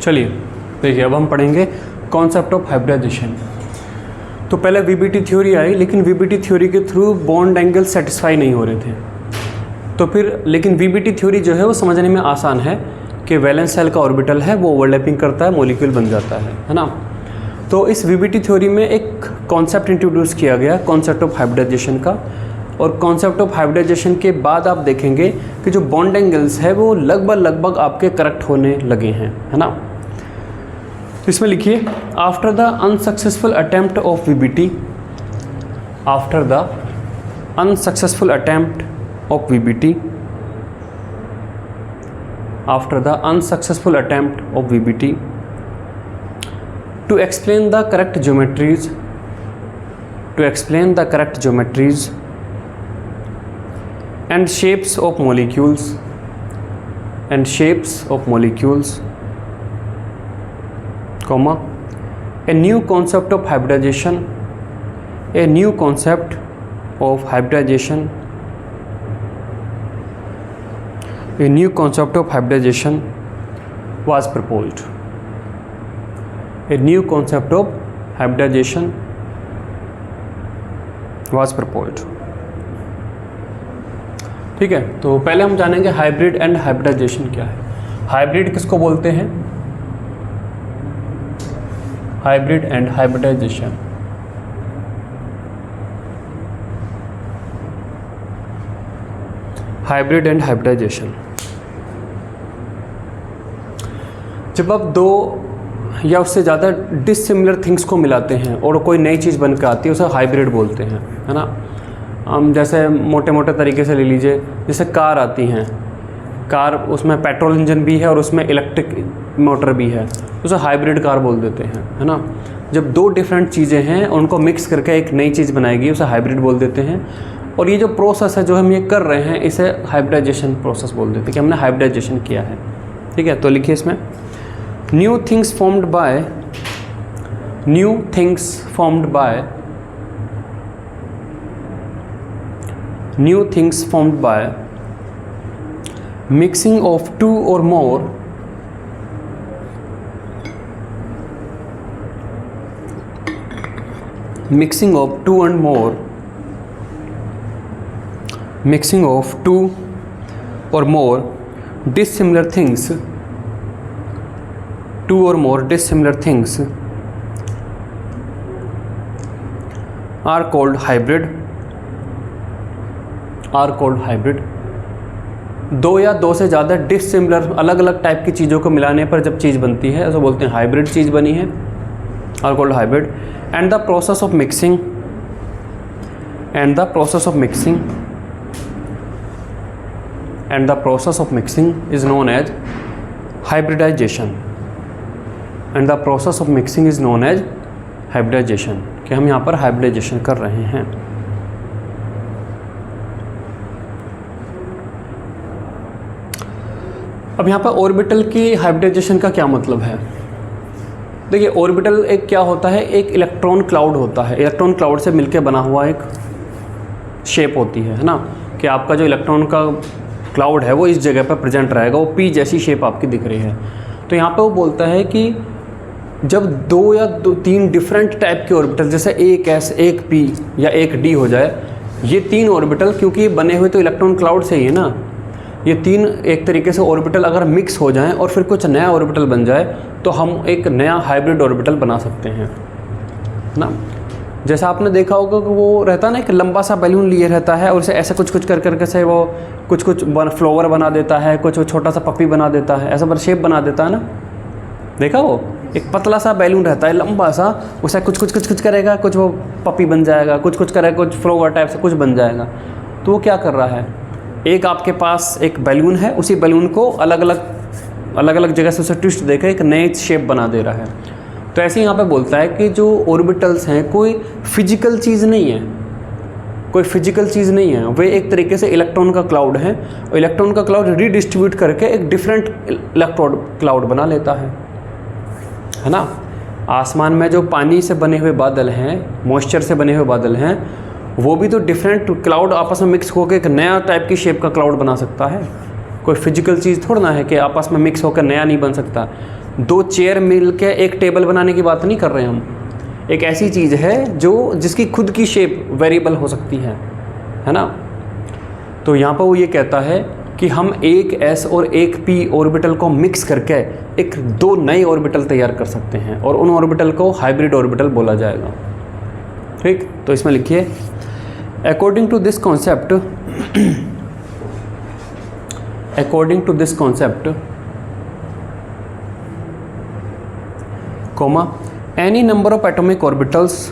चलिए देखिए, अब हम पढ़ेंगे कॉन्सेप्ट ऑफ हाइब्रिडाइजेशन। तो पहले वीबीटी थ्योरी आई, लेकिन वीबीटी थ्योरी के थ्रू बॉन्ड एंगल सेटिस्फाई नहीं हो रहे थे। तो फिर लेकिन वीबीटी थ्योरी जो है वो समझने में आसान है कि वैलेंस शेल का ऑर्बिटल है वो ओवरलैपिंग करता है, मॉलिक्यूल बन जाता है ना। तो इस वीबीटी थ्योरी में एक कॉन्सेप्ट इंट्रोड्यूस किया गया, कॉन्सेप्ट ऑफ हाइब्रिडाइजेशन का। और कॉन्सेप्ट ऑफ हाइब्रिडाइजेशन के बाद आप देखेंगे कि जो बॉन्ड एंगल्स है वो लगभग आपके करेक्ट होने लगे हैं, है ना। इसमें लिखिए, after the unsuccessful attempt of VBT, after the unsuccessful attempt of VBT, after the unsuccessful attempt of VBT to explain the correct geometries, and shapes of molecules, comma, a new concept of hybridization A new concept of hybridization was proposed. A new concept of hybridization was proposed. ठीक है, तो पहले हम जानेंगे hybrid and hybridisation क्या है। Hybrid किसको बोलते हैं? Hybrid and hybridization. Hybrid and hybridization, जब आप दो या उससे ज़्यादा डिसिमिलर थिंग्स को मिलाते हैं और कोई नई चीज़ बन के आती है उसे हाइब्रिड बोलते हैं, है ना। हम जैसे मोटे मोटे तरीके से ले लीजिए, जैसे कार आती हैं, कार उसमें पेट्रोल इंजन भी है और उसमें इलेक्ट्रिक मोटर भी है, उसे हाइब्रिड कार बोल देते हैं, है ना। जब दो डिफरेंट चीज़ें हैं उनको मिक्स करके एक नई चीज़ बनाएगी उसे हाइब्रिड बोल देते हैं। और ये जो प्रोसेस है जो हम ये कर रहे हैं इसे हाइब्रिडाइजेशन प्रोसेस बोल देते हैं कि हमने हाइब्रिडाइजेशन किया है। ठीक है, तो लिखिए इसमें, new things formed by mixing of two और more mixing of two or more dissimilar things are called hybrid. दो या दो से ज़्यादा डिसिमिलर अलग अलग टाइप की चीज़ों को मिलाने पर जब चीज़ बनती है उसे बोलते हैं हाइब्रिड चीज़ बनी है, are called hybrid. And the process of mixing is known as hybridization. कि हम यहाँ पर हाइब्रिडाइजेशन कर रहे हैं। अब यहाँ पर ऑर्बिटल की हाइब्रिडाइजेशन का क्या मतलब है? देखिए, ऑर्बिटल एक क्या होता है, एक इलेक्ट्रॉन क्लाउड होता है। इलेक्ट्रॉन क्लाउड से मिलकर बना हुआ एक शेप होती है ना, कि आपका जो इलेक्ट्रॉन का क्लाउड है वो इस जगह पर प्रेजेंट रहेगा, वो पी जैसी शेप आपकी दिख रही है। तो यहाँ पे वो बोलता है कि जब दो या तीन डिफरेंट टाइप के ऑर्बिटल, जैसे एक एस, एक पी या एक डी हो जाए, ये तीन ऑर्बिटल, क्योंकि ये बने हुए तो इलेक्ट्रॉन क्लाउड से ही है ना, ये तीन एक तरीके से ऑर्बिटल अगर मिक्स हो जाएं और फिर कुछ नया ऑर्बिटल बन जाए तो हम एक नया हाइब्रिड ऑर्बिटल बना सकते हैं ना। जैसा आपने देखा होगा कि वो रहता है ना, एक लंबा सा बैलून लिए रहता है और उसे ऐसे कुछ करके से वो कुछ फ्लावर बना देता है, कुछ छोटा सा पपी बना देता है, ऐसा शेप बना देता है ना। देखा, वो एक पतला सा बैलून रहता है लंबा सा, उसे कुछ करेगा, कुछ वो पपी बन जाएगा, कुछ करेगा, कुछ फ्लावर टाइप से कुछ बन जाएगा। तो वो क्या कर रहा है, एक आपके पास एक बैलून है, उसी बैलून को अलग अलग जगह से उसे ट्विस्ट देकर एक नई शेप बना दे रहा है। तो ऐसे यहाँ पे बोलता है कि जो ऑर्बिटल्स हैं कोई फिजिकल चीज़ नहीं है, वे एक तरीके से इलेक्ट्रॉन का क्लाउड है, और इलेक्ट्रॉन का क्लाउड रीडिस्ट्रीब्यूट करके एक डिफरेंट इलेक्ट्रॉन क्लाउड बना लेता है ना। आसमान में जो पानी से बने हुए बादल हैं, मॉइस्चर से बने हुए बादल हैं, वो भी तो डिफरेंट क्लाउड आपस में मिक्स होकर एक नया टाइप की शेप का क्लाउड बना सकता है। कोई फिजिकल चीज़ थोड़ा ना है कि आपस में मिक्स होकर नया नहीं बन सकता। दो चेयर मिल के एक टेबल बनाने की बात नहीं कर रहे हम। एक ऐसी चीज़ है जिसकी खुद की शेप वेरिएबल हो सकती है ना। तो यहाँ पर वो ये कहता है कि हम एक s और एक p ऑर्बिटल को मिक्स करके एक दो नए ऑर्बिटल तैयार कर सकते हैं और उन ऑर्बिटल को हाइब्रिड ऑर्बिटल बोला जाएगा। ठीक, तो इसमें लिखिए according to this concept any number of atomic orbitals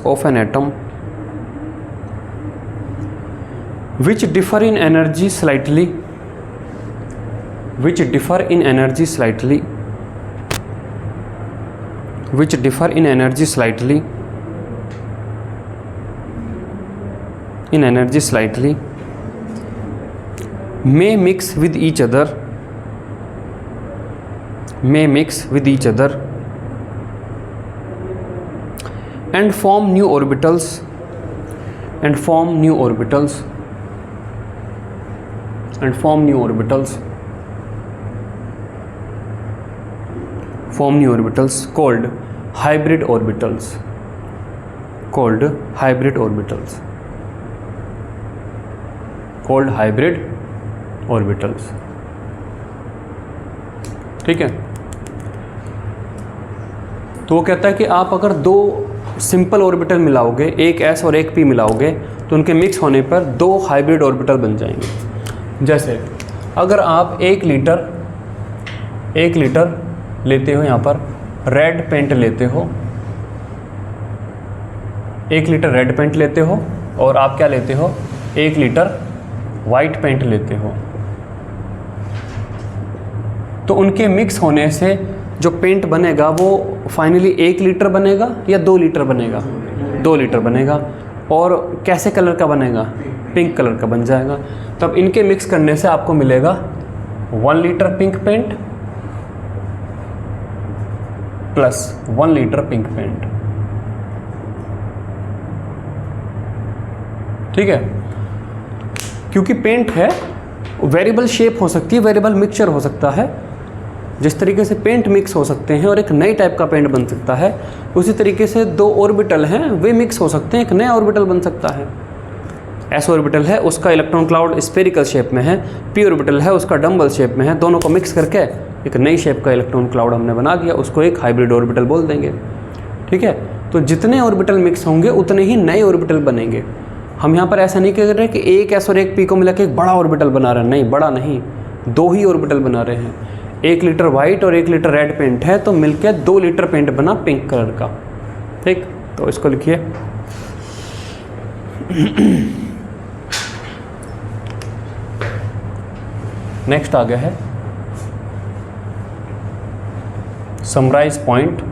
of an atom which differ in energy slightly may mix with each other and form new orbitals called hybrid orbitals। ठीक है, तो वो कहता है कि आप अगर दो सिंपल ऑर्बिटल मिलाओगे, एक s और एक p मिलाओगे, तो उनके मिक्स होने पर दो हाइब्रिड ऑर्बिटल बन जाएंगे। जैसे अगर आप एक लीटर लेते हो, यहाँ पर रेड पेंट लेते हो, 1 लीटर रेड पेंट लेते हो और आप क्या लेते हो, 1 लीटर वाइट पेंट लेते हो, तो उनके मिक्स होने से जो पेंट बनेगा वो फाइनली 1 लीटर बनेगा या 2 लीटर बनेगा, 2 लीटर बनेगा। और कैसे कलर का बनेगा, पिंक कलर का बन जाएगा। तब इनके मिक्स करने से आपको मिलेगा 1 litre pink paint plus 1 litre pink paint. ठीक है, क्योंकि पेंट है, वेरिएबल शेप हो सकती है, वेरिएबल मिक्सचर हो सकता है। जिस तरीके से पेंट मिक्स हो सकते हैं और एक नई टाइप का पेंट बन सकता है, उसी तरीके से दो ऑर्बिटल हैं वे मिक्स हो सकते हैं, एक नया ऑर्बिटल बन सकता है। एस ऑर्बिटल है, उसका इलेक्ट्रॉन क्लाउड स्फेरिकल शेप में है, पी ऑर्बिटल है, उसका डम्बल शेप में है। दोनों को मिक्स करके एक नई शेप का इलेक्ट्रॉन क्लाउड हमने बना दिया, उसको एक हाइब्रिड ऑर्बिटल बोल देंगे। ठीक है, तो जितने ऑर्बिटल मिक्स होंगे उतने ही नए ऑर्बिटल बनेंगे। हम यहाँ पर ऐसा नहीं कह रहे कि एक एस और एक पी को मिला के एक बड़ा ऑर्बिटल बना रहे हैं, नहीं, बड़ा नहीं, दो ही ऑर्बिटल बना रहे हैं। 1 लीटर वाइट और 1 लीटर रेड पेंट है, तो मिलकर 2 लीटर पेंट बना पिंक कलर का। ठीक, तो इसको लिखिए नेक्स्ट आ गया है summarise point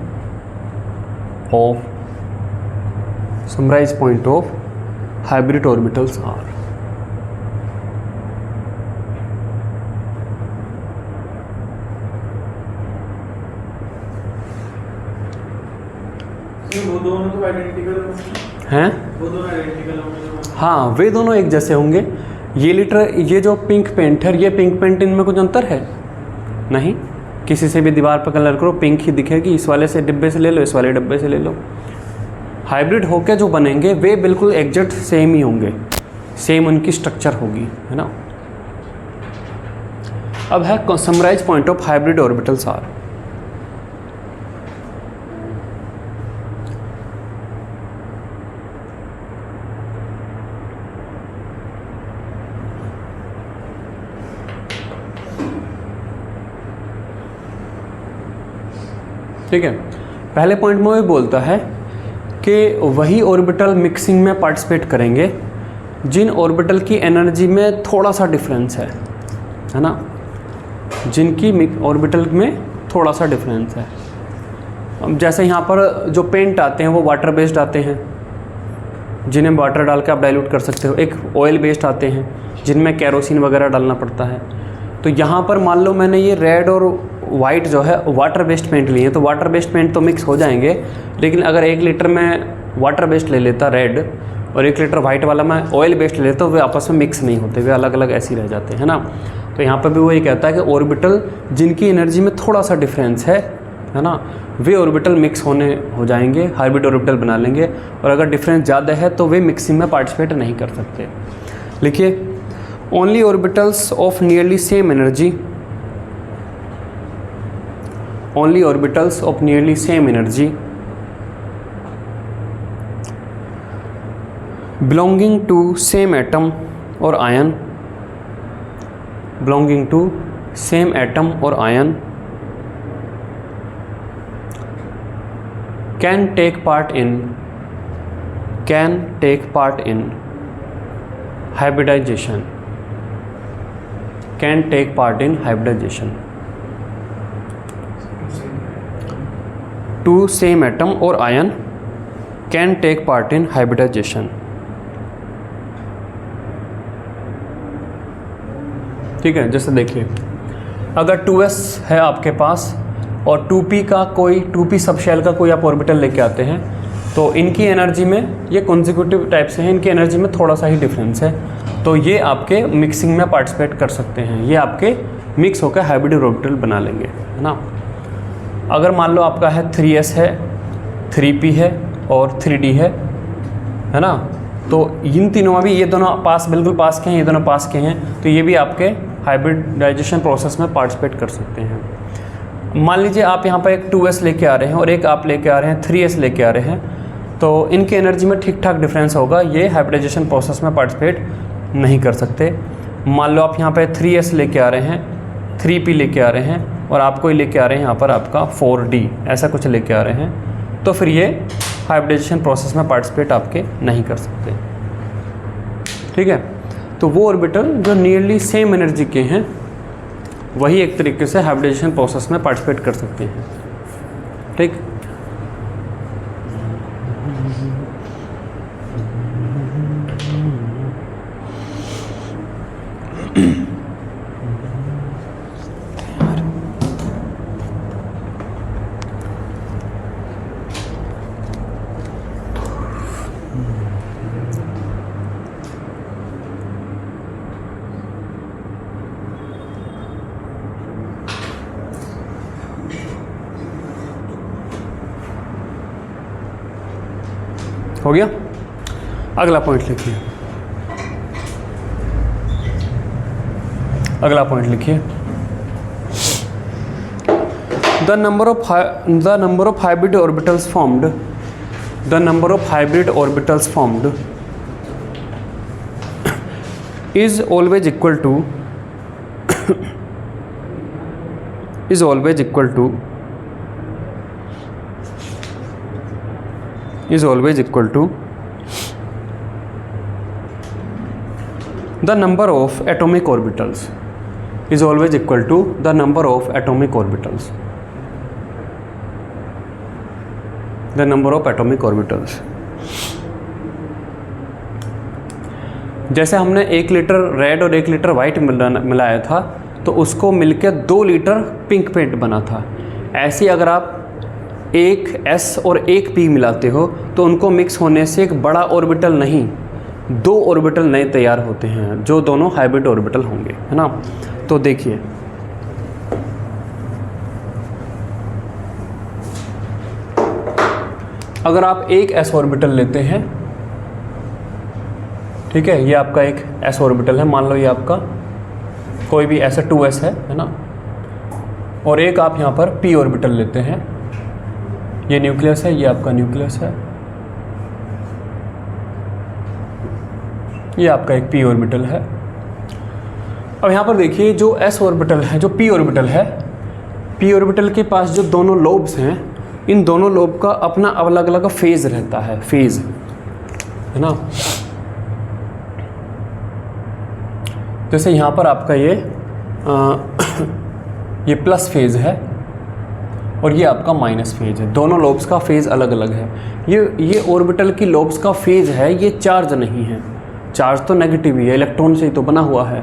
of hybrid orbitals are. वो दोनों तो आइडेंटिकल हैं? वो दोनों आइडेंटिकल होंगे। हाँ, वे दोनों एक जैसे होंगे। ये जो पिंक पेंट है, ये पिंक पेंट, इनमें कुछ अंतर है? नहीं। किसी से भी दीवार पर कलर करो, पिंक ही दिखेगी। इस वाले से डिब्बे से ले लो, इस वाले डिब्बे से ले लो। हाइब्रिड होके जो बनेंगे वे बिल्कुल एग्जैक्ट सेम ही होंगे, सेम उनकी स्ट्रक्चर होगी, है ना। अब है summarise point of hybrid orbitals are. ठीक है, पहले पॉइंट में वो बोलता है कि वही ऑर्बिटल मिक्सिंग में पार्टिसिपेट करेंगे जिन ऑर्बिटल की एनर्जी में थोड़ा सा डिफरेंस है ना, जिनकी ऑर्बिटल में थोड़ा सा डिफरेंस है। अब जैसे यहाँ पर जो पेंट आते हैं वो वाटर बेस्ड आते हैं, जिन्हें वाटर डाल के आप डाइल्यूट कर सकते हो। एक ऑयल बेस्ड आते हैं जिनमें कैरोसिन वगैरह डालना पड़ता है। तो यहाँ पर मान लो मैंने ये रेड और वाइट जो है वाटर बेस्ड पेंट लिए हैं, तो वाटर बेस्ड पेंट तो मिक्स हो जाएंगे, लेकिन अगर 1 लीटर में वाटर बेस्ड ले लेता रेड और 1 लीटर वाइट वाला मैं ऑयल बेस्ड ले लेता, वे आपस में मिक्स नहीं होते, वे अलग अलग ऐसे ही रह जाते हैं ना। तो यहाँ पर भी वही कहता है कि ऑर्बिटल जिनकी एनर्जी में थोड़ा सा डिफरेंस है ना, वे ऑर्बिटल मिक्स हो जाएंगे, हाइब्रिड ऑर्बिटल बना लेंगे, और अगर डिफरेंस ज़्यादा है तो वे मिक्सिंग में पार्टिसिपेट नहीं कर सकते। लिखिए, only orbitals of nearly same energy, only orbitals of nearly same energy belonging to same atom or ion, belonging to same atom or ion can take part in hybridization, can take part in hybridization. Two same atom or ion can take part in hybridization. ठीक है, जैसे देखिए, अगर 2s है आपके पास और 2p का कोई 2p सब शेल का कोई आप ऑर्बिटल लेके आते हैं, तो इनकी एनर्जी में ये कॉन्जिक्यूटिव टाइप से हैं, इनकी एनर्जी में थोड़ा सा ही डिफरेंस है, तो ये आपके मिक्सिंग में पार्टिसिपेट कर सकते हैं, ये आपके मिक्स होकर हाइब्रिड ऑर्बिटल बना लेंगे, है ना। अगर मान लो आपका है 3s है, 3p है और 3d है ना, तो इन तीनों में भी ये दोनों बिल्कुल पास के हैं, ये दोनों पास के हैं, तो ये भी आपके हाइब्रिडाइजेशन प्रोसेस में पार्टिसिपेट कर सकते हैं। मान लीजिए आप यहाँ पर एक 2s लेके आ रहे हैं और एक आप लेके आ रहे हैं 3s लेके आ रहे हैं, तो इनकी एनर्जी में ठीक ठाक डिफरेंस होगा, ये हाइब्रिडाइजेशन प्रोसेस में पार्टिसिपेट नहीं कर सकते। मान लो आप यहाँ पे 3s लेके आ रहे हैं, 3p लेके आ रहे हैं और आपको लेके आ रहे हैं यहाँ पर आपका 4d, ऐसा कुछ लेके आ रहे हैं, तो फिर ये हाइब्रिडाइजेशन प्रोसेस में पार्टिसिपेट आपके नहीं कर सकते। ठीक है, तो वो ऑर्बिटल जो नियरली सेम एनर्जी के हैं वही एक तरीके से हाइब्रिडाइजेशन प्रोसेस में पार्टिसिपेट कर सकते हैं। ठीक, हो गया। अगला पॉइंट लिखिए, अगला पॉइंट लिखिए, the number of hybrid orbitals formed, the number of hybrid orbitals formed is always equal to is always equal to the number of atomic orbitals, is always equal to the number of atomic orbitals, the number of atomic orbitals। जैसे हमने 1 litre red और 1 litre white मिलाया था तो उसको मिलकर 2 litre pink paint बना था, ऐसे अगर आप 1s और 1p मिलाते हो तो उनको मिक्स होने से एक बड़ा ऑर्बिटल नहीं 2 ऑर्बिटल नए तैयार होते हैं जो दोनों हाइब्रिड ऑर्बिटल होंगे, है ना। तो देखिए अगर आप एक s ऑर्बिटल लेते हैं, ठीक है, ये आपका एक s ऑर्बिटल है, मान लो ये आपका कोई भी ऐसा 2s है ना, और एक आप यहाँ पर p ऑर्बिटल लेते हैं, ये न्यूक्लियस है, ये आपका न्यूक्लियस है, ये आपका एक p ऑर्बिटल है। अब यहाँ पर देखिए जो s ऑर्बिटल है, जो p ऑर्बिटल है, p ऑर्बिटल के पास जो दोनों लोब्स हैं, इन दोनों लोब का अपना अलग अलग फेज रहता है, फेज, है ना। जैसे यहाँ पर आपका ये प्लस फेज है और ये आपका माइनस फेज है, दोनों लोब्स का फेज अलग अलग है। ये ऑर्बिटल की लोब्स का फेज है, ये चार्ज नहीं है, चार्ज तो नेगेटिव ही है, इलेक्ट्रॉन से ही तो बना हुआ है,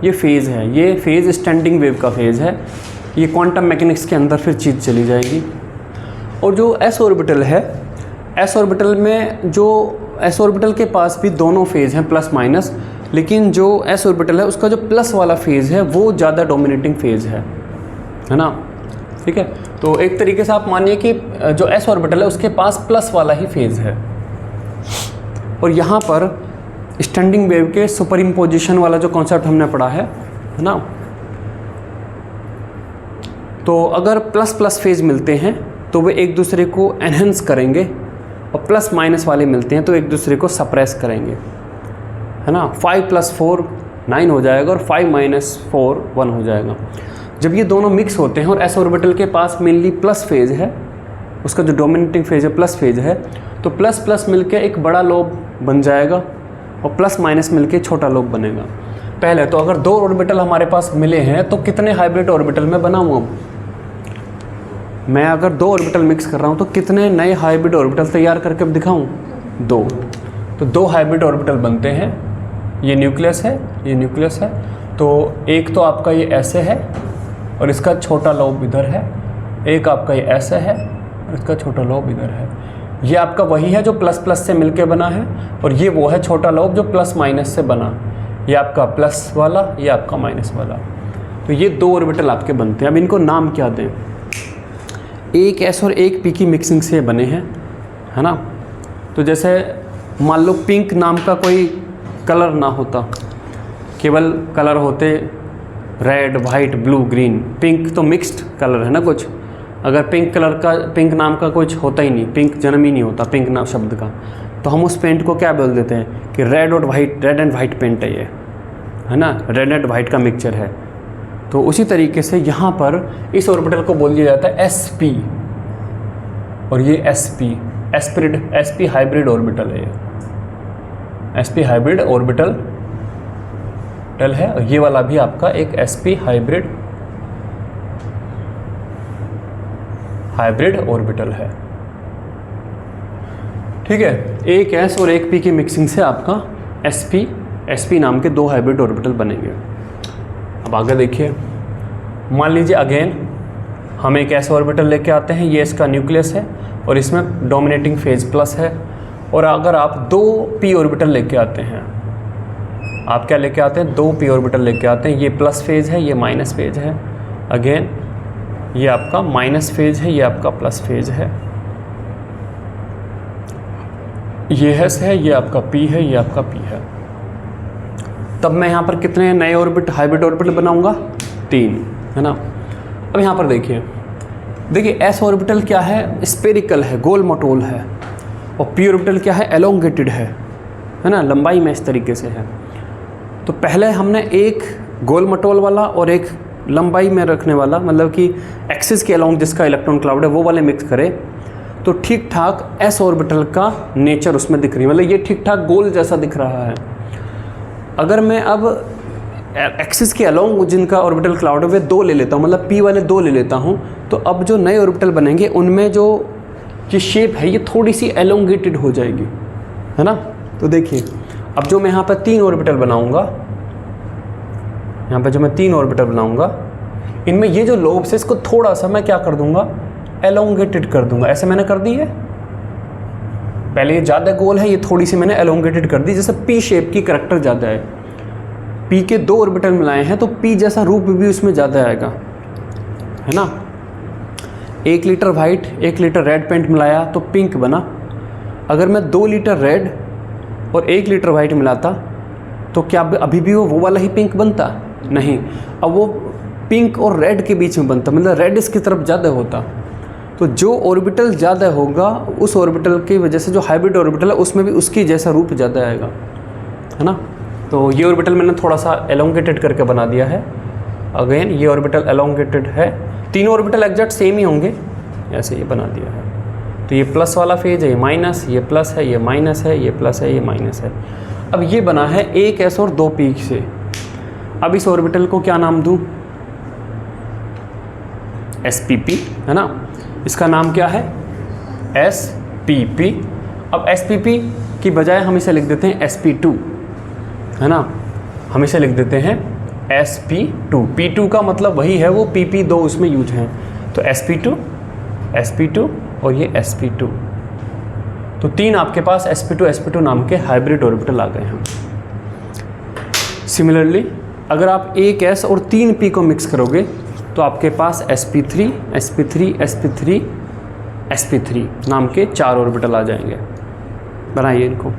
ये फेज है, ये फेज स्टैंडिंग वेव का फेज है, ये क्वांटम मैकेनिक्स के अंदर फिर चीज़ चली जाएगी। और जो एस ऑर्बिटल है, एस ऑर्बिटल में जो एस ऑर्बिटल के पास भी दोनों फेज़ हैं प्लस माइनस, लेकिन जो एस ऑर्बिटल है उसका जो प्लस वाला फेज़ है वो ज़्यादा डोमिनेटिंग फेज़ है ना। ठीक है, तो एक तरीके से आप मानिए कि जो एस ऑर्बिटल है उसके पास प्लस वाला ही फेज़ है। और यहाँ पर स्टैंडिंग वेव के सुपर इम्पोजिशन वाला जो कॉन्सेप्ट हमने पढ़ा है ना, तो अगर प्लस प्लस फेज़ मिलते हैं तो वे एक दूसरे को एनहेंस करेंगे, और प्लस माइनस वाले मिलते हैं तो एक दूसरे को सप्रेस करेंगे, है ना। 5 + 4 9 हो जाएगा और 5 - 4 1 हो जाएगा। जब ये दोनों मिक्स होते हैं और एस ऑर्बिटल के पास मेनली प्लस फेज़ है, उसका जो डोमिनेटिंग फेज़ है प्लस फेज़ है, तो प्लस प्लस मिलके एक बड़ा लोब बन जाएगा और प्लस माइनस मिलके छोटा लोब बनेगा। पहले तो अगर 2 ऑर्बिटल हमारे पास मिले हैं तो कितने हाइब्रिड ऑर्बिटल में बनाऊँ अब मैं, अगर 2 ऑर्बिटल मिक्स कर रहा हूँ तो कितने नए हाइब्रिड ऑर्बिटल तैयार करके अब दिखाऊँ? 2। तो 2 हाइब्रिड ऑर्बिटल बनते हैं। ये न्यूक्लियस है, ये न्यूक्लियस है, तो एक तो आपका ये ऐसे है और इसका छोटा लोब इधर है, एक आपका ये ऐसे है और इसका छोटा लोब इधर है। ये आपका वही है जो प्लस प्लस से मिलके बना है, और ये वो है छोटा लोब जो प्लस माइनस से बना। ये आपका प्लस वाला, ये आपका माइनस वाला। तो ये 2 ऑर्बिटल आपके बनते हैं। अब इनको नाम क्या दें? एक एस और एक पी की मिक्सिंग से बने हैं, है ना। तो जैसे मान लो पिंक नाम का कोई कलर ना होता, केवल कलर होते red, white, blue, green. Pink तो मिक्स्ड कलर है ना कुछ। अगर पिंक कलर का, पिंक नाम का कुछ होता ही नहीं, पिंक जन्म ही नहीं होता पिंक नाम शब्द का, तो हम उस पेंट को क्या बोल देते हैं कि रेड और white, red and white paint है ये, है ना, रेड एंड वाइट का मिक्सचर है। तो उसी तरीके से यहाँ पर इस ऑर्बिटल को बोल दिया जाता है sp, और ये sp हाइब्रिड ऑर्बिटल है। ये sp हाइब्रिड ऑर्बिटल है, और ये वाला भी आपका एक sp हाइब्रिड ऑर्बिटल है। ठीक है, एक s और एक p की मिक्सिंग से आपका sp नाम के 2 हाइब्रिड ऑर्बिटल बनेंगे। अब आगे देखिए, मान लीजिए अगेन हम एक ऐसा ऑर्बिटल लेके आते हैं, ये इसका न्यूक्लियस है और इसमें डोमिनेटिंग फेज प्लस है। और अगर आप 2 p ऑर्बिटल लेके आते हैं, आप क्या लेके आते हैं? 2 p ऑर्बिटल लेके आते हैं। ये प्लस फेज है, ये माइनस फेज है। अगेन ये आपका माइनस फेज है, ये आपका प्लस फेज है। ये S है, ये आपका P है, ये आपका P है। तब मैं यहाँ पर कितने नए हाइब्रिड ऑर्बिटल बनाऊंगा? 3, है ना। अब यहाँ पर देखिए S ऑर्बिटल क्या है? स्पेरिकल है, गोल मटोल है, और P ऑर्बिटल क्या है? एलोंगेटेड है ना, लंबाई में इस तरीके से है। तो पहले हमने एक गोल मटोल वाला और एक लंबाई में रखने वाला, मतलब कि एक्सिस के अलोंग जिसका इलेक्ट्रॉन क्लाउड है वो वाले मिक्स करें, तो ठीक ठाक S ऑर्बिटल का नेचर उसमें दिख रही है, मतलब ये ठीक ठाक गोल जैसा दिख रहा है। अगर मैं अब एक्सिस के अलोंग जिनका ऑर्बिटल क्लाउड है वे 2 ले लेता हूँ, मतलब P वाले 2 ले लेता हूँ, तो अब जो नए ऑर्बिटल बनेंगे उनमें जो ये शेप है ये थोड़ी सी एलोंगेटेड हो जाएगी, है ना। तो देखिए, अब जो मैं यहाँ पर 3 ऑर्बिटल बनाऊँगा, यहाँ पर जो मैं 3 ऑर्बिटल बनाऊँगा, इनमें ये जो लोब्स है इसको थोड़ा सा मैं क्या कर दूँगा? एलोंगेटेड कर दूँगा। ऐसे मैंने कर दी है, पहले ये ज़्यादा गोल है, ये थोड़ी सी मैंने एलोंगेटेड कर दी, जैसे P शेप की करैक्टर ज़्यादा है। P के 2 ऑर्बिटल मिलाए हैं तो P जैसा रूप भी उसमें ज़्यादा आएगा, है ना। 1 litre white 1 litre red paint मिलाया तो पिंक बना। अगर मैं 2 लीटर रेड और 1 लीटर वाइट मिलाता तो क्या अभी भी वो वाला ही पिंक बनता? नहीं, अब वो पिंक और रेड के बीच में बनता, मतलब रेड इसकी तरफ ज़्यादा होता। तो जो ऑर्बिटल ज़्यादा होगा उस ऑर्बिटल की वजह से जो हाइब्रिड ऑर्बिटल है उसमें भी उसकी जैसा रूप ज़्यादा आएगा, है ना। तो ये ऑर्बिटल मैंने थोड़ा सा एलोंगेटेड करके बना दिया है। अगेन ये ऑर्बिटल एलोंगेटेड है, 3 ऑर्बिटल एग्जैक्ट सेम ही होंगे, ऐसे ये बना दिया है। तो ये प्लस वाला फेज है, ये माइनस, ये प्लस है, ये माइनस है, ये प्लस है, ये माइनस है। अब ये बना है एक S और 2 P से। अब इस ऑर्बिटल को क्या नाम दूँ? spp, है ना। इसका नाम क्या है? spp। अब spp की बजाय हम इसे लिख देते हैं sp2, है ना। हम इसे लिख देते हैं sp2। p2 का मतलब वही है, वो pp2 उसमें यूज है। तो sp2 और ये sp2, तो 3 आपके पास sp2 नाम के हाइब्रिड ऑर्बिटल आ गए हैं। सिमिलरली अगर आप एक s और 3 p को मिक्स करोगे तो आपके पास sp3 sp3 sp3 sp3 नाम के 4 ऑर्बिटल आ जाएंगे। बनाइए इनको।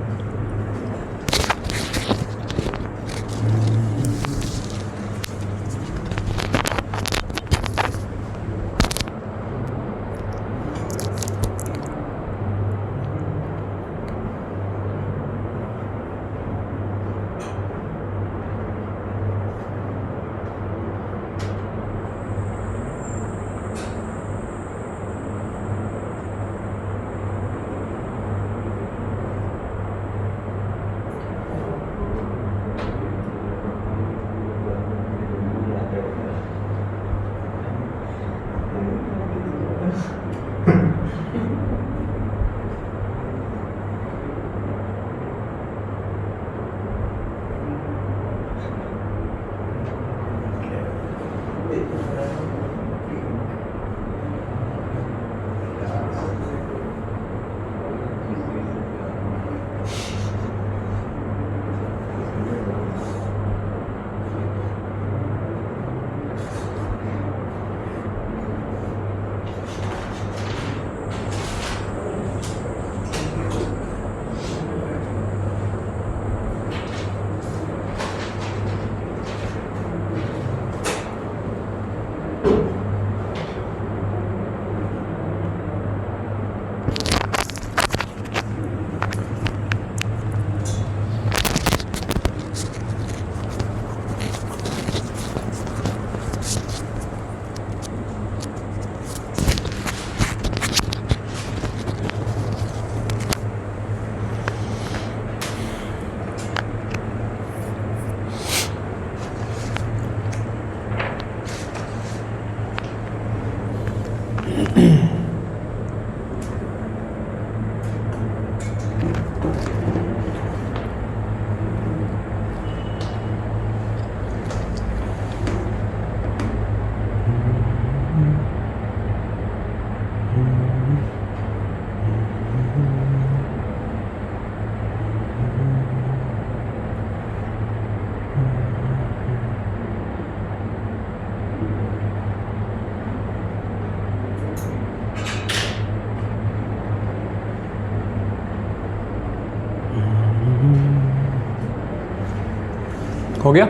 हो गया।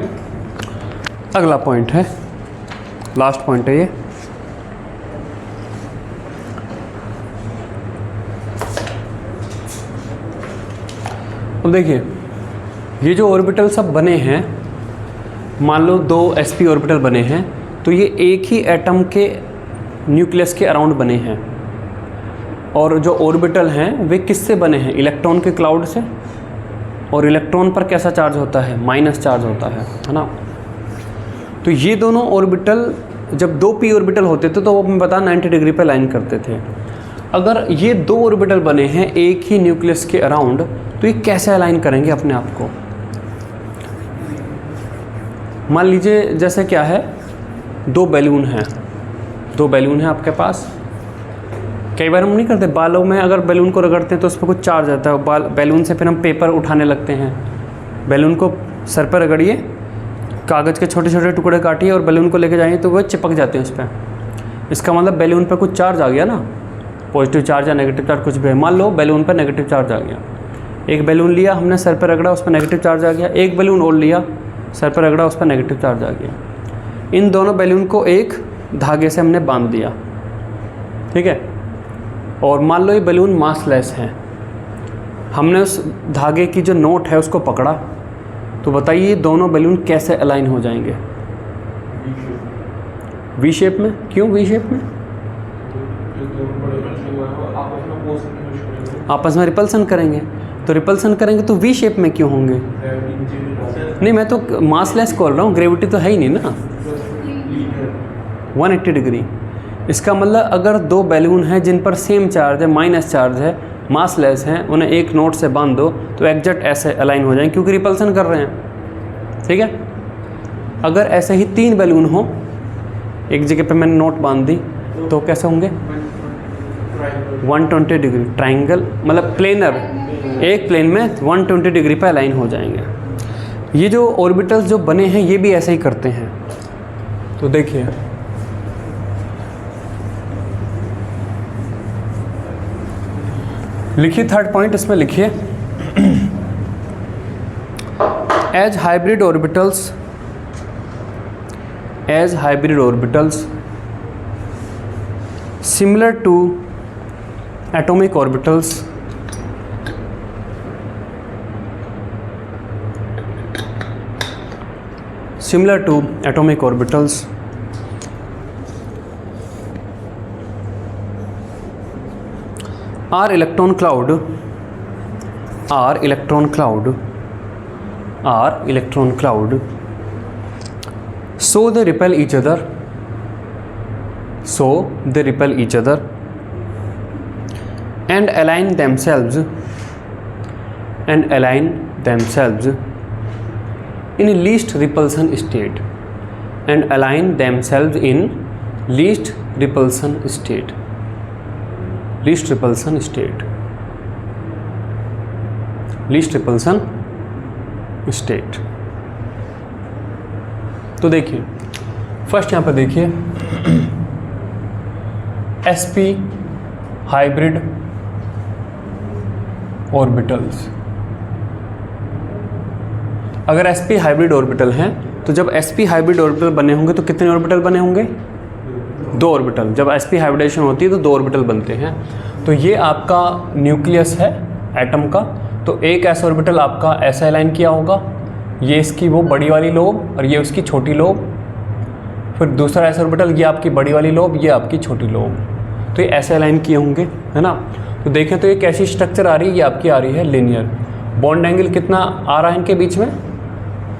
अगला पॉइंट है, लास्ट पॉइंट है ये। अब देखिए ये जो ऑर्बिटल सब बने हैं, मान लो 2 sp ऑर्बिटल बने हैं, तो ये एक ही एटम के न्यूक्लियस के अराउंड बने हैं। और जो ऑर्बिटल हैं वे किससे बने हैं? इलेक्ट्रॉन के क्लाउड से। और इलेक्ट्रॉन पर कैसा चार्ज होता है? माइनस चार्ज होता है ना। तो ये दोनों ऑर्बिटल जब 2 p ऑर्बिटल होते थे तो वो मैं बता 90 डिग्री पे लाइन करते थे। अगर ये 2 ऑर्बिटल बने हैं एक ही न्यूक्लियस के अराउंड, तो ये कैसे अलाइन करेंगे अपने आप को? मान लीजिए जैसे क्या है, 2 बैलून हैं, 2 बैलून हैं आपके पास। कई बार हम नहीं करते, बालों में अगर बैलून को रगड़ते हैं तो उस पर कुछ चार्ज आता है, बैलून से फिर हम पेपर उठाने लगते हैं। बैलून को सर पर रगड़िए, कागज़ के छोटे छोटे टुकड़े काटिए और बैलून को लेके जाइए तो वह चिपक जाते हैं उस पर। इसका मतलब बैलून पर कुछ चार्ज आ गया ना, पॉजिटिव चार्ज या नेगेटिव चार्ज कुछ भी है। मान लो बैलून पर नेगेटिव चार्ज आ गया, एक बैलून लिया हमने, सर पर रगड़ा, उस पर नेगेटिव चार्ज आ गया। एक बैलून और लिया, सर पर रगड़ा, उस पर नेगेटिव चार्ज आ गया। इन दोनों बैलून को एक धागे से हमने बांध दिया, ठीक है। और मान लो ये बैलून मासलेस है, हमने उस धागे की जो नोट है उसको पकड़ा, तो बताइए दोनों बैलून कैसे अलाइन हो जाएंगे? वी शेप में। क्यों वी शेप में? आपस में रिपल्सन करेंगे, तो रिपल्सन करेंगे तो वी शेप में क्यों होंगे? नहीं, मैं तो मासलेस बोल रहा हूँ, ग्रेविटी तो है ही नहीं ना। 180 डिग्री। इसका मतलब अगर 2 बैलून हैं जिन पर सेम चार्ज है, माइनस चार्ज है, मासलेस हैं, उन्हें एक नोट से बांध दो तो एग्जैक्ट ऐसे अलाइन हो जाएंगे क्योंकि रिपल्सन कर रहे हैं, ठीक है। अगर ऐसे ही 3 बैलून हो, एक जगह पे मैंने नोट बांध दी तो कैसे होंगे? 120 डिग्री, ट्राइंगल मतलब प्लेनर, एक प्लेन में 120 डिग्री पर अलाइन हो जाएंगे। ये जो ऑर्बिटल्स जो बने हैं ये भी ऐसे ही करते हैं। तो देखिए लिखिए थर्ड पॉइंट, इसमें लिखिए as hybrid orbitals similar to atomic orbitals are electron cloud so they repel each other and align themselves in least repulsion state least repulsion state। तो देखिए फर्स्ट यहाँ पर देखिए sp हाइब्रिड ऑर्बिटल्स। अगर sp hybrid orbital हैं तो जब sp hybrid orbital बने होंगे तो कितने ऑर्बिटल बने होंगे? 2 ऑर्बिटल। जब sp हाइब्रिडेशन होती है तो 2 ऑर्बिटल बनते हैं। तो ये आपका न्यूक्लियस है एटम का, तो एक s ऑर्बिटल आपका ऐसा अलाइन किया होगा, ये इसकी वो बड़ी वाली लोब और ये उसकी छोटी लोब, फिर दूसरा s ऑर्बिटल ये आपकी बड़ी वाली लोब, ये आपकी छोटी लोब, तो ये ऐसे अलाइन किए होंगे, है ना। तो देखें तो ये कैसी स्ट्रक्चर आ रही है, ये आपकी आ रही है लीनियर। बॉन्ड एंगल कितना आ रहा है इनके बीच में?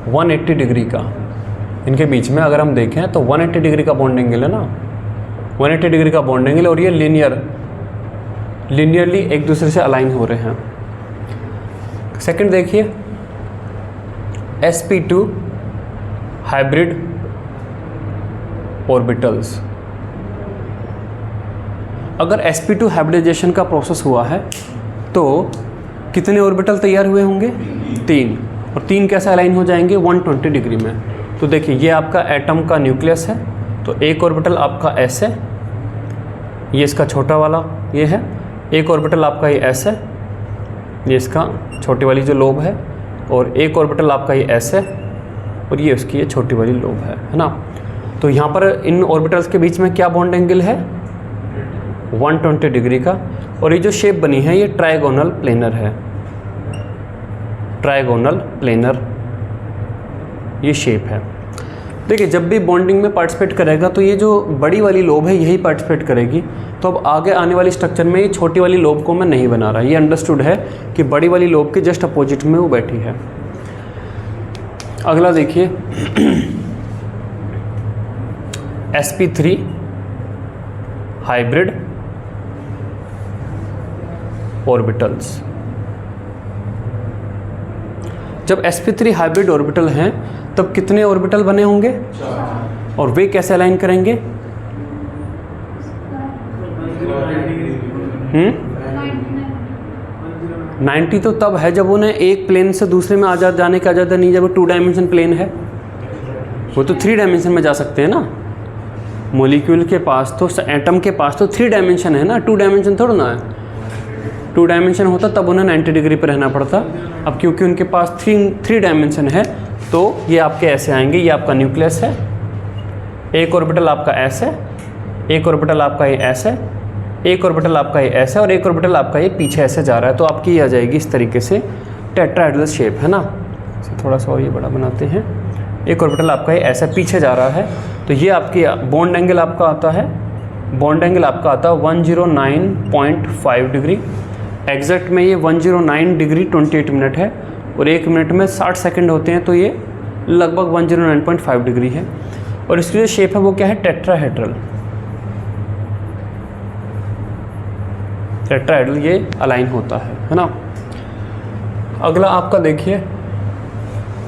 180 डिग्री का इनके बीच में। अगर हम देखें तो 180 डिग्री का बॉन्ड एंगल है ना, 180 डिग्री का बॉन्ड एंगल, और ये लीनियरली एक दूसरे से अलाइन हो रहे हैं। सेकंड देखिए sp2 हाइब्रिड ऑर्बिटल्स। अगर sp2 हाइब्रिडाइजेशन का प्रोसेस हुआ है तो कितने ऑर्बिटल तैयार हुए होंगे? 3, और 3 कैसे अलाइन हो जाएंगे? 120 डिग्री में। तो देखिए ये आपका एटम का न्यूक्लियस है, तो एक ऑर्बिटल आपका s है, ये इसका छोटा वाला ये है, एक ऑर्बिटल आपका ये s है, ये इसका छोटी वाली जो लोब है, और एक ऑर्बिटल आपका ये s है और ये उसकी ये छोटी वाली लोब है ना। तो यहाँ पर इन ऑर्बिटल्स के बीच में क्या बॉन्ड एंगल है? 120 डिग्री का। और ये जो शेप बनी है ये ट्राइगोनल प्लेनर है, ट्राइगोनल प्लेनर ये शेप है। देखिए जब भी बॉन्डिंग में पार्टिसिपेट करेगा तो ये जो बड़ी वाली लोब है यही पार्टिसिपेट करेगी। तो अब आगे आने वाली स्ट्रक्चर में ये छोटी वाली लोब को मैं नहीं बना रहा, ये अंडरस्टूड है कि बड़ी वाली लोब के जस्ट अपोजिट में वो बैठी है। अगला देखिए sp3 हाइब्रिड ऑर्बिटल्स। जब sp3 हाइब्रिड ऑर्बिटल हैं तब कितने ऑर्बिटल बने होंगे? 4। और वे कैसे अलाइन करेंगे? 90 तो तब है जब उन्हें एक प्लेन से दूसरे में आज़ाद जाने की आज़ादी नहीं, जब 2 डायमेंशन प्लेन है। वो तो 3 डायमेंशन में जा सकते हैं ना। मॉलिक्यूल के पास तो, एटम के पास तो 3 डायमेंशन है ना, 2 डायमेंशन थोड़ा ना है। 2 डायमेंशन होता तब उन्हें 90 डिग्री पर रहना पड़ता। अब क्योंकि उनके पास 3 डायमेंशन है तो ये आपके ऐसे आएंगे। ये आपका न्यूक्लियस है, एक ऑर्बिटल आपका s है, एक ऑर्बिटल आपका ये s है, एक ऑर्बिटल आपका ये s है, और एक ऑर्बिटल आपका ये पीछे ऐसे जा रहा है। तो आपकी ये आ जाएगी इस तरीके से टेट्राहेड्रल शेप, है ना। थोड़ा सा और ये बड़ा बनाते हैं। एक ऑर्बिटल आपका ये ऐसा पीछे जा रहा है, तो ये आपकी बॉन्ड एंगल आपका आता है, बॉन्ड एंगल आपका आता है 109.5 डिग्री। एग्जैक्ट में ये 109 डिग्री 28 मिनट है, और 1 मिनट में 60 सेकंड होते हैं, तो ये लगभग 109.5 डिग्री है। और इसकी जो शेप है वो क्या है? टेट्राहेड्रल। टेट्राहेड्रल ये अलाइन होता है ना। अगला आपका देखिए,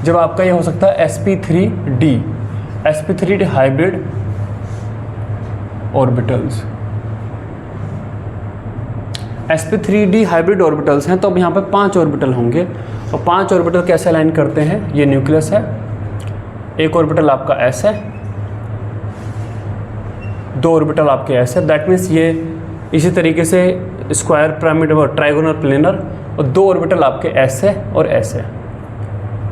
जब आपका ये हो सकता है sp3d, sp3d hybrid orbitals. sp3d hybrid orbitals हैं, तो अब यहाँ पे 5 ऑर्बिटल होंगे। और 5 ऑर्बिटल कैसे अलाइन करते हैं, ये न्यूक्लियस है, एक ऑर्बिटल आपका s है, 2 ऑर्बिटल आपके s है, दैट मीन्स ये इसी तरीके से स्क्वायर पिरामिड और ट्राइगोनल प्लेनर, और 2 ऑर्बिटल आपके s है और s है,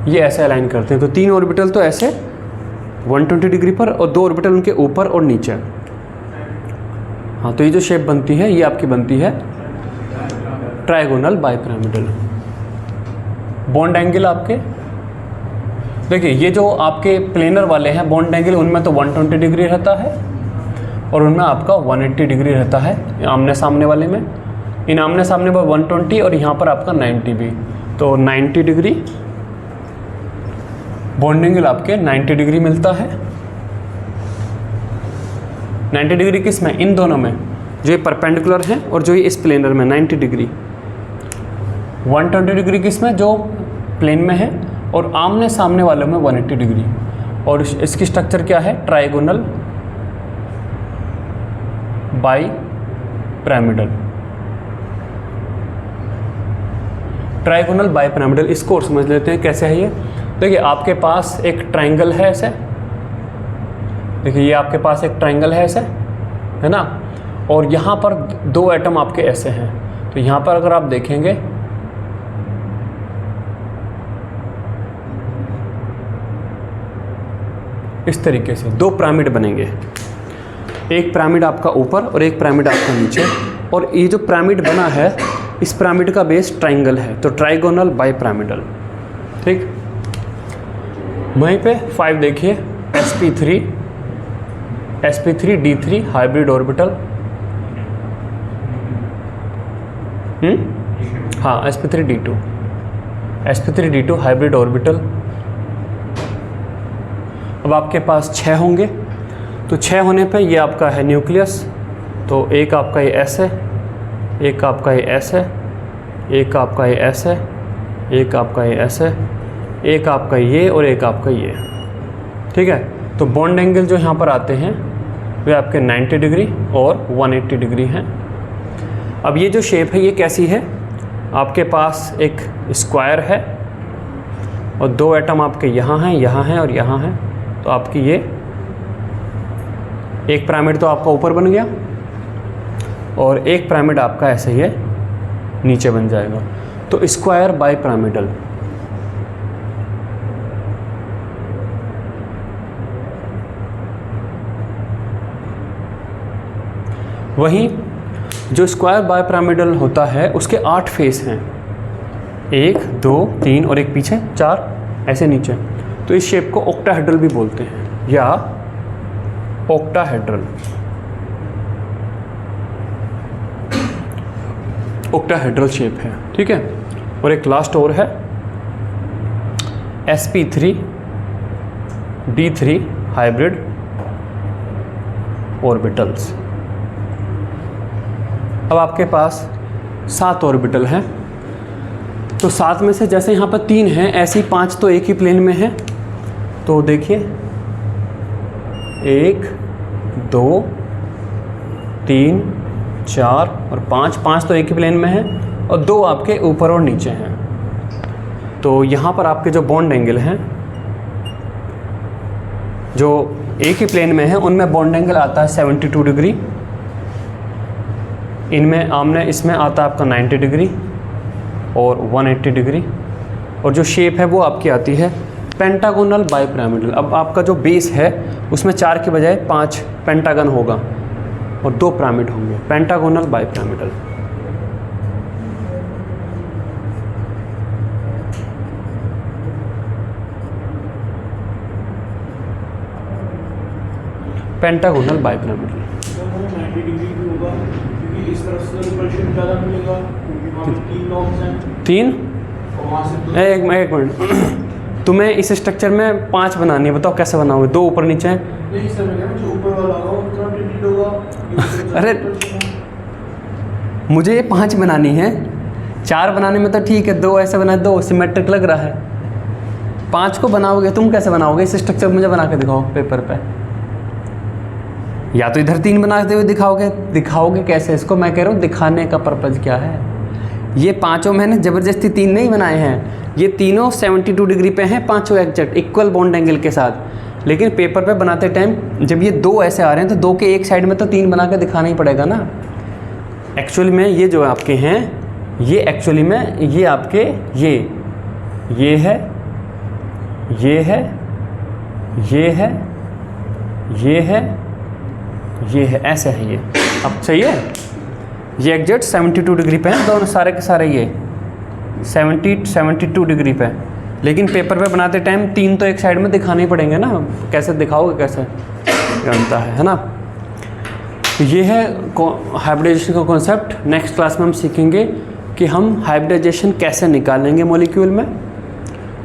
ये ऐसे अलाइन करते हैं। तो 3 ऑर्बिटल तो ऐसे 120 डिग्री पर और 2 ऑर्बिटल उनके ऊपर और नीचे। हाँ, तो ये जो शेप बनती है ये आपकी बनती है ट्राइगोनल बाइपिरामिडल। बॉन्ड एंगल आपके देखिए, ये जो आपके प्लेनर वाले हैं बॉन्ड एंगल, उनमें तो 120 डिग्री रहता है और उनमें आपका 180 डिग्री रहता है आमने सामने वाले में। इन आमने सामने पर 120 और यहाँ पर आपका 90 भी, तो 90 डिग्री बॉन्ड एंगल आपके 90 डिग्री मिलता है। 90 डिग्री किस में, इन दोनों में, जो ये परपेंडिकुलर है और जो ये इस प्लेनर में 90 डिग्री। 120 डिग्री किस में, जो प्लेन में है, और आमने सामने वालों में 180 डिग्री। और इसकी स्ट्रक्चर क्या है, trigonal bi pyramidal. Trigonal bi pyramidal, इसको और समझ लेते हैं कैसे है ये। देखिए, आपके पास एक ट्रायंगल है ऐसे, देखिए ये आपके पास एक ट्रायंगल है ऐसे, है ना, और यहाँ पर 2 एटम आपके ऐसे हैं। तो यहाँ पर अगर आप देखेंगे इस तरीके से 2 पिरामिड बनेंगे, एक पिरामिड आपका ऊपर और एक पिरामिड आपका नीचे। और ये जो पिरामिड बना है, इस पिरामिड का बेस ट्रायंगल है, तो ट्राइगोनल बाई पिरामिडल। ठीक, वहीं पे 5 देखिए, sp3d3 हाइब्रिड ऑर्बिटल। हाँ, sp3d2 हाइब्रिड ऑर्बिटल। अब आपके पास 6 होंगे, तो 6 होने पे ये आपका है न्यूक्लियस, तो एक आपका ये s है, एक आपका ये s है, एक आपका ये s है, एक आपका ये s है, एक आपका ये और एक आपका ये। ठीक है, तो बॉन्ड एंगल जो यहाँ पर आते हैं वे आपके 90 डिग्री और 180 डिग्री हैं। अब ये जो शेप है ये कैसी है, आपके पास एक स्क्वायर है और 2 एटम आपके यहाँ हैं और यहाँ हैं। तो आपकी ये एक पिरामिड तो आपका ऊपर बन गया और एक पिरामिड आपका ऐसे ही नीचे बन जाएगा। तो स्क्वायर बाई पिरामिडल। वहीं जो स्क्वायर बाई पिरामिडल होता है उसके 8 फेस हैं, 1 2 3 और एक पीछे 4 ऐसे नीचे। तो इस शेप को ऑक्टाहेड्रल भी बोलते हैं या ऑक्टाहेड्रल। ऑक्टाहेड्रल शेप है, ठीक है। और एक लास्ट और है sp3d3 हाइब्रिड ऑर्बिटल्स। अब आपके पास 7 ऑर्बिटल हैं, तो 7 में से जैसे यहाँ पर 3 हैं, ऐसे ही 5 तो एक ही प्लेन में हैं। तो देखिए 1 2 3 4 और 5 तो एक ही प्लेन में हैं और 2 आपके ऊपर और नीचे हैं। तो यहाँ पर आपके जो बॉन्ड एंगल हैं जो एक ही प्लेन में है उनमें बॉन्ड एंगल आता है 72 डिग्री, इनमें आमने इसमें आता है आपका 90 डिग्री और 180 डिग्री। और जो शेप है वो आपकी आती है पेंटागोनल बाई पिरामिडल। अब आपका जो बेस है उसमें 4 के बजाय 5 पेंटागन होगा और 2 पिरामिड होंगे, pentagonal bi pyramidal. Pentagonal bi pyramidal 90 degree भी होगा क्योंकि इस तरफ से रिपल्शन ज़्यादा मिलेगा क्योंकि वहाँ पे 3 नॉब्स हैं। 3 और वहाँ से 2। एक मिनट तुम्हें इस स्ट्रक्चर में 5 बनानी है, बताओ कैसे बनाओगे? 2 ऊपर नीचे हैं। नहीं सर, मैं जो ऊपर वाला होगा वो थोड़ा डिलीट होगा। अरे मुझे ये 5 बनानी है, 4 बनाने में तो ठीक है, 2 ऐसे बनाए, 2 सिमेट्रिक लग रहा है। 5 को बनाओगे तुम कैसे बनाओगे? इस स्ट्रक्चर मुझे बना के दिखाओ पेपर पे। या तो इधर 3 बनाते हुए दिखाओगे कैसे इसको, मैं कह रहा हूँ दिखाने का पर्पज़ क्या है। ये पाँचों मैंने ज़बरदस्ती 3 नहीं बनाए हैं, ये तीनों 72 डिग्री पे हैं, पाँचों एग्जैक्ट इक्वल बॉन्ड एंगल के साथ। लेकिन पेपर पे बनाते टाइम जब ये 2 ऐसे आ रहे हैं तो 2 के एक साइड में तो 3 बना के दिखाना ही पड़ेगा ना। एक्चुअली में ये जो आपके हैं, ये एक्चुअली में ये आपके ये है, ये है, ये है, ये है, ये है, ऐसे है ये। अब सही है, ये एग्जैक्ट 72 डिग्री पे हैं दोनों सारे के सारे, ये 72 डिग्री पे। लेकिन पेपर पे बनाते टाइम 3 तो एक साइड में दिखाने ही पड़ेंगे ना, कैसे दिखाओगे, कैसे जानता है ना। तो ये है हाइब्रिडाइजेशन का कॉन्सेप्ट। नेक्स्ट क्लास में हम सीखेंगे कि हम हाइब्रिडाइजेशन कैसे निकालेंगे मॉलिक्यूल में,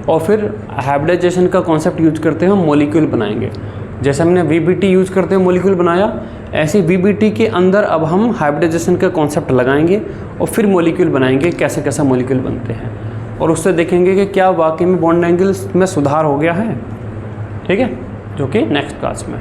और फिर हाइब्रिडाइजेशन का कॉन्सेप्ट यूज करते हुए हम मॉलिक्यूल बनाएंगे। जैसे हमने VBT यूज़ करते हुए मॉलिक्यूल बनाया, ऐसे VBT के अंदर अब हम हाइब्रिडाइजेशन का कॉन्सेप्ट लगाएंगे और फिर मॉलिक्यूल बनाएंगे, कैसे कैसे मॉलिक्यूल बनते हैं, और उससे देखेंगे कि क्या वाकई में बॉन्ड एंगल्स में सुधार हो गया है। ठीक है, जो कि नेक्स्ट क्लास में।